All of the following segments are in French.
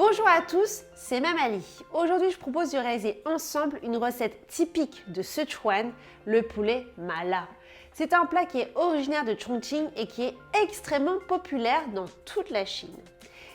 Bonjour à tous, c'est Mamali. Aujourd'hui, je propose de réaliser ensemble une recette typique de Sichuan, le poulet mala. C'est un plat qui est originaire de Chongqing et qui est extrêmement populaire dans toute la Chine.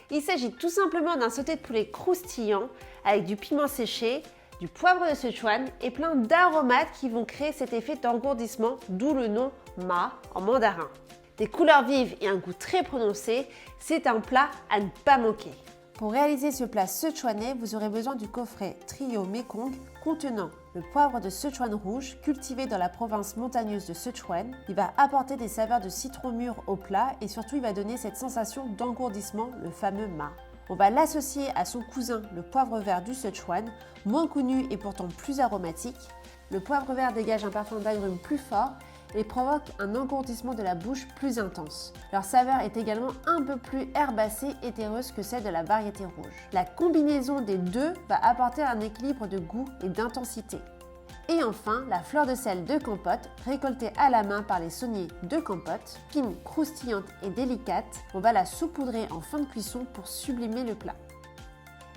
Il s'agit tout simplement d'un sauté de poulet croustillant avec du piment séché, du poivre de Sichuan et plein d'aromates qui vont créer cet effet d'engourdissement, d'où le nom ma en mandarin. Des couleurs vives et un goût très prononcé, c'est un plat à ne pas manquer. Pour réaliser ce plat sichuanais, vous aurez besoin du coffret Trio Mekong contenant le poivre de Sichuan rouge cultivé dans la province montagneuse de Sichuan. Il va apporter des saveurs de citron mûr au plat et surtout il va donner cette sensation d'engourdissement, le fameux ma. On va l'associer à son cousin, le poivre vert du Sichuan, moins connu et pourtant plus aromatique. Le poivre vert dégage un parfum d'agrumes plus fort et provoque un engourdissement de la bouche plus intense. Leur saveur est également un peu plus herbacée et terreuse que celle de la variété rouge. La combinaison des deux va apporter un équilibre de goût et d'intensité. Et enfin, la fleur de sel de Campote, récoltée à la main par les sauniers de Campote, fine, croustillante et délicate, on va la saupoudrer en fin de cuisson pour sublimer le plat.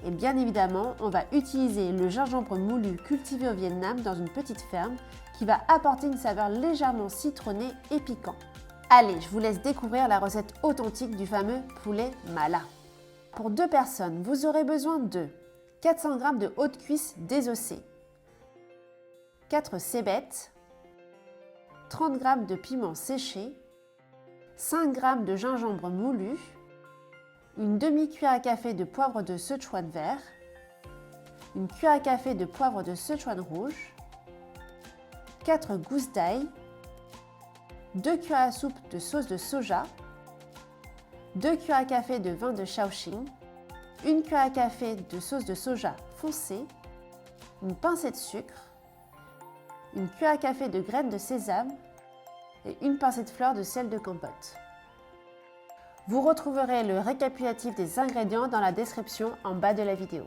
Et bien évidemment, on va utiliser le gingembre moulu cultivé au Vietnam dans une petite ferme qui va apporter une saveur légèrement citronnée et piquant. Allez, je vous laisse découvrir la recette authentique du fameux poulet mala. Pour 2 personnes, vous aurez besoin de 400 g de haute cuisse désossée, 4 cébettes, 30 g de piment séché, 5 g de gingembre moulu, une demi-cuillère à café de poivre de Sichuan vert, une cuillère à café de poivre de Sichuan rouge, 4 gousses d'ail, 2 cuillères à soupe de sauce de soja, 2 cuillères à café de vin de Shaoxing, 1 cuillère à café de sauce de soja foncée, une pincée de sucre, une cuillère à café de graines de sésame et une pincée de fleurs de sel de Campote. Vous retrouverez le récapitulatif des ingrédients dans la description en bas de la vidéo.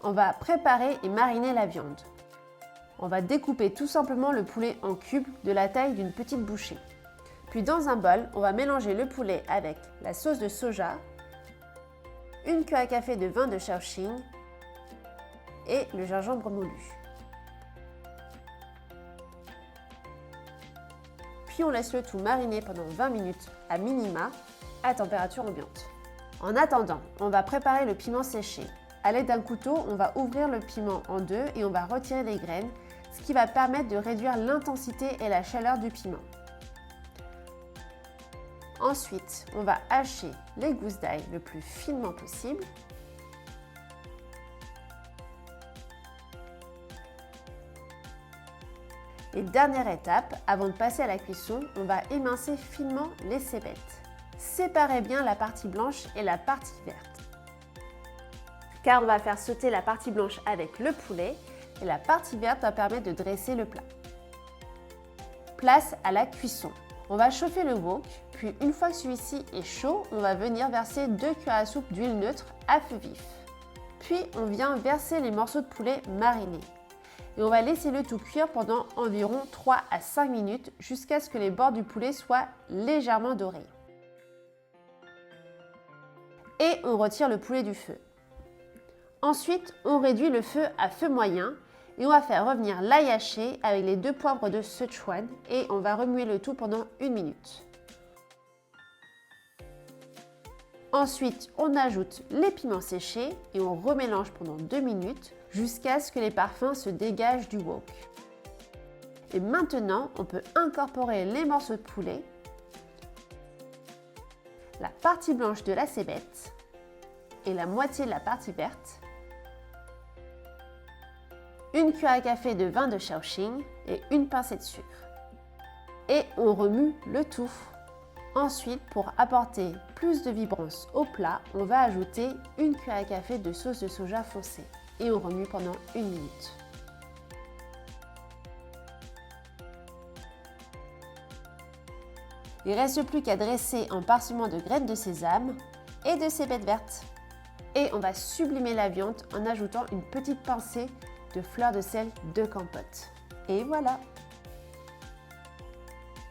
On va préparer et mariner la viande. On va découper tout simplement le poulet en cubes de la taille d'une petite bouchée. Puis dans un bol, on va mélanger le poulet avec la sauce de soja, une cuillère à café de vin de Shaoxing et le gingembre moulu. Puis on laisse le tout mariner pendant 20 minutes à minima à température ambiante. En attendant, on va préparer le piment séché. À l'aide d'un couteau, on va ouvrir le piment en deux et on va retirer les graines, ce qui va permettre de réduire l'intensité et la chaleur du piment. Ensuite, on va hacher les gousses d'ail le plus finement possible. Et dernière étape, avant de passer à la cuisson, on va émincer finement les cébettes. Séparez bien la partie blanche et la partie verte, car on va faire sauter la partie blanche avec le poulet et la partie verte va permettre de dresser le plat. Place à la cuisson. On va chauffer le wok, puis une fois que celui-ci est chaud, on va venir verser 2 cuillères à soupe d'huile neutre à feu vif. Puis on vient verser les morceaux de poulet marinés. Et on va laisser le tout cuire pendant environ 3 à 5 minutes jusqu'à ce que les bords du poulet soient légèrement dorés. Et on retire le poulet du feu. Ensuite, on réduit le feu à feu moyen et on va faire revenir l'ail haché avec les 2 poivres de Sichuan et on va remuer le tout pendant 1 minute. Ensuite, on ajoute les piments séchés et on remélange pendant 2 minutes jusqu'à ce que les parfums se dégagent du wok. Et maintenant, on peut incorporer les morceaux de poulet, la partie blanche de la cébette et la moitié de la partie verte, une cuillère à café de vin de Shaoxing et une pincée de sucre. Et on remue le tout. Ensuite, pour apporter plus de vibrance au plat, on va ajouter une cuillère à café de sauce de soja foncée et on remue pendant 1 minute. Il ne reste plus qu'à dresser en parsemant de graines de sésame et de cébettes vertes. Et on va sublimer la viande en ajoutant une petite pincée de fleurs de sel de Campote. Et voilà!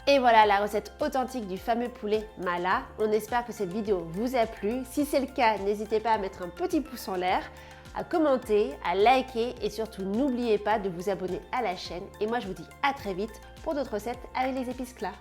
Et voilà la recette authentique du fameux poulet mala. On espère que cette vidéo vous a plu. Si c'est le cas, n'hésitez pas à mettre un petit pouce en l'air, à commenter, à liker et surtout n'oubliez pas de vous abonner à la chaîne. Et moi je vous dis à très vite pour d'autres recettes avec les épices Cla.